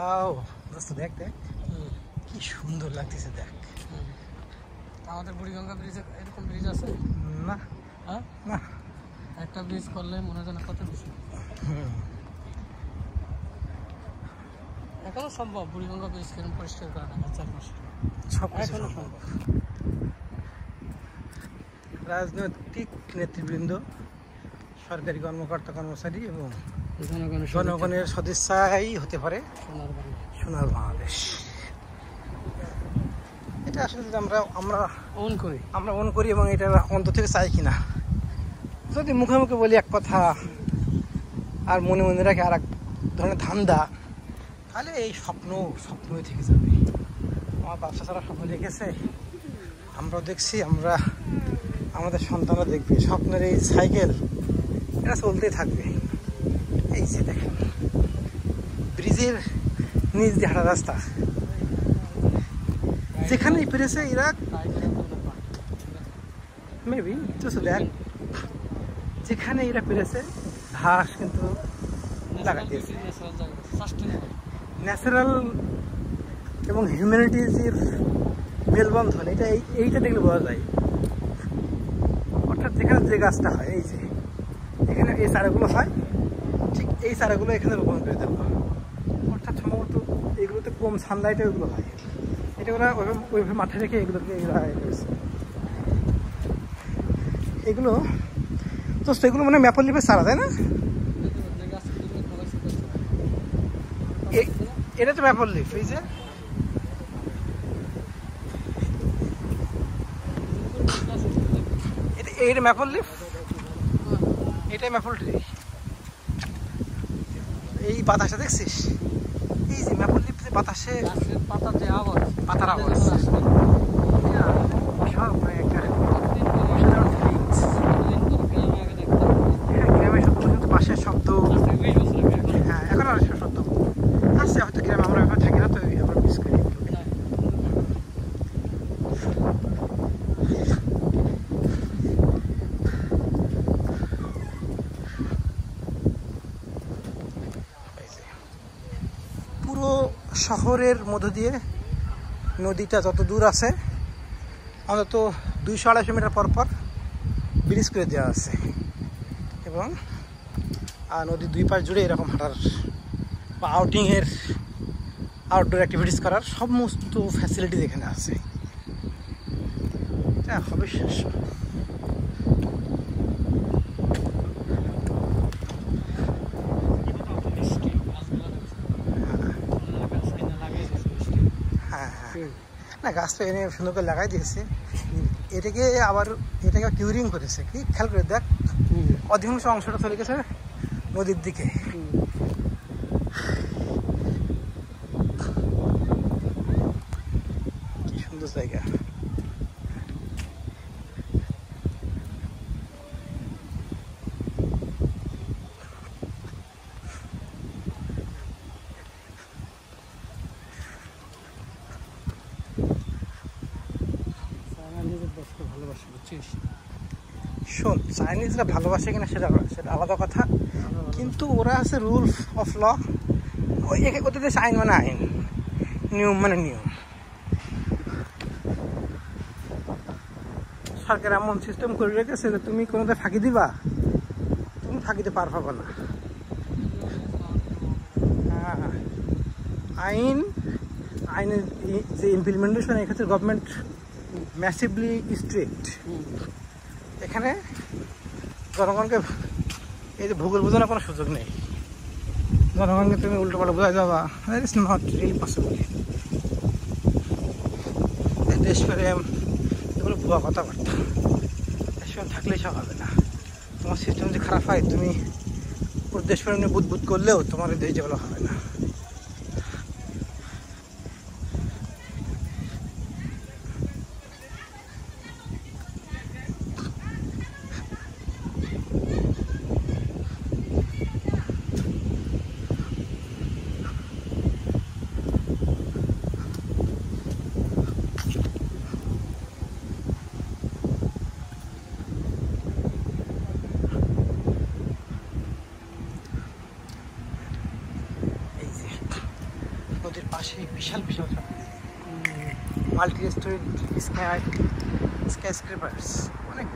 আও দোস্ত দেখ দেখ কি সুন্দর লাগতেছে দেখ। আমাদের বুড়িগঙ্গা ব্রিজে এরকম ব্রিজ আছে না? হ্যাঁ না, একটা ব্রিজ করলে মনে হয় যেন কত কিছু। এখনো সম্ভব বুড়িগঙ্গা ব্রিজ কেরম পরিষ্কার করা না চারপাশে সব কিছু এখনো সম্ভব। সম্ভব। রাজনৈতিক নেতৃবৃন্দ, সরকারি কর্মকর্তা কর্মচারী এবং জনগণের জনগণের সদিচ্ছাই হতে পারে সোনার বাংলা। সোনার বাংলাদেশ। এটা আসলে যদি আমরা আমরা অন করি আমরা মন করি এবং এটা অন্তর থেকে চাই কিনা, যদি মুখে মুখে বলি এক কথা আর মনে মনে রাখে আর এক ধরনের ধান্দা, তাহলে এই স্বপ্নই থেকে যাবে। আমার বাচ্চা ছাড়া স্বপ্ন দেখেছে, আমরাও দেখছি, আমরা আমাদের সন্তানরা দেখবে। স্বপ্নের এই সাইকেল এটা চলতেই থাকবে। এই যে দেখেন ব্রিজের নিচ দিয়ে হাঁটা রাস্তা, যেখানেই পেরেছে এরা মেবি তো দেখ, যেখানে এরা পেরেছে ঘাস কিন্তু লাগাই দিয়েছে। ন্যাচারাল এবং হিউম্যানিটির মেলবন্ধন, এইটা দেখলে বোঝা যায়। অর্থাৎ যেখানে যে গাছটা হয়, এই যে এখানে এই চারাগুলো হয়, ঠিক এই চারাগুলো এখানে রোপণ করে দেবো। অর্থাৎ সম্ভবত এগুলোতে কম সানলাইটে ওইগুলো হয়, এটা ওরা ওইভাবে মাথায় রেখে এগুলোকে করেছে। এগুলো তো সেগুলো মানে ম্যাপল লিপে চারা, তাই না? এটা তো ম্যাপল লিফ, এই যে এটা ম্যাপল লিফ, এটাই ম্যাপল ট্রি। এই বাতাসটা দেখছিস, এই যে ম্যাপল লিফ যে বাতাসে পাতার যে আওয়াজ, পাতার আওয়াজ, সব একটা অসাধারণ ফিলিংস। হ্যাঁ, গ্রামের শব্দ কিন্তু বাঁশের শব্দ, হ্যাঁ এখন আর শব্দ আসছে হয়তো গ্রামে, আমরা এভাবে থাকি না তো আমরা মিস করি। পুরো শহরের মধ্য দিয়ে নদীটা যত দূর আছে, অন্তত 200-250 মিটার পর পর ব্রিজ করে দেওয়া আছে, এবং নদীর দুই পাশ জুড়ে এরকম হাঁটার বা আউটিংয়ের, আউটডোর অ্যাক্টিভিটিস করার সমস্ত ফ্যাসিলিটিস এখানে আছে। এটা অবিশ্বাস্য। হ্যাঁ হ্যাঁ, না গাছ তো এনে সুন্দর করে লাগাই দিয়েছে, এটাকে কিউরিং করেছে। কি খেয়াল করে দেখ, অধিকাংশ অংশটা চলে গেছে নদীর দিকে। কি সুন্দর জায়গা। ভালোবাসি, বুঝছিস? শোন, চাইনিজরা ভালোবাসে কিনা সেটা আলাদা কথা, কিন্তু ওরা আছে রুল অফ ল। ওদের দেশে আইন মানে আইন, নিয়ম মানে নিয়ম। সরকার এমন সিস্টেম করে রেখেছে যে তুমি কোনোটা ফাঁকি দিবা, তুমি ফাঁকিতে পার পাবো না। হ্যাঁ, আইনের যে ইমপ্লিমেন্টেশন, এক্ষেত্রে গভর্নমেন্ট ম্যাসিভলি স্ট্রিক্ট। এখানে জনগণকে এই যে ভূগোল বোঝানোর কোনো সুযোগ নেই। জনগণকে তুমি উল্টো পাল্টা বোঝাই যাবা, that is not really possible. দেশপ্রেম এগুলো ভুয়া কথাবার্তা। দেশপ্রেম থাকলেই সব হবে না। তোমার সিস্টেম যে খারাপ হয়, তুমি ওর দেশপ্রেম নিয়ে বুদবুদ করলেও তোমার দেশ যেগুলো হবে না। নদীর পাশে বিশাল বিশাল সব মাল্টি রেস্টুরেন্ট স্কাই স্ক্রেপার্স অনেক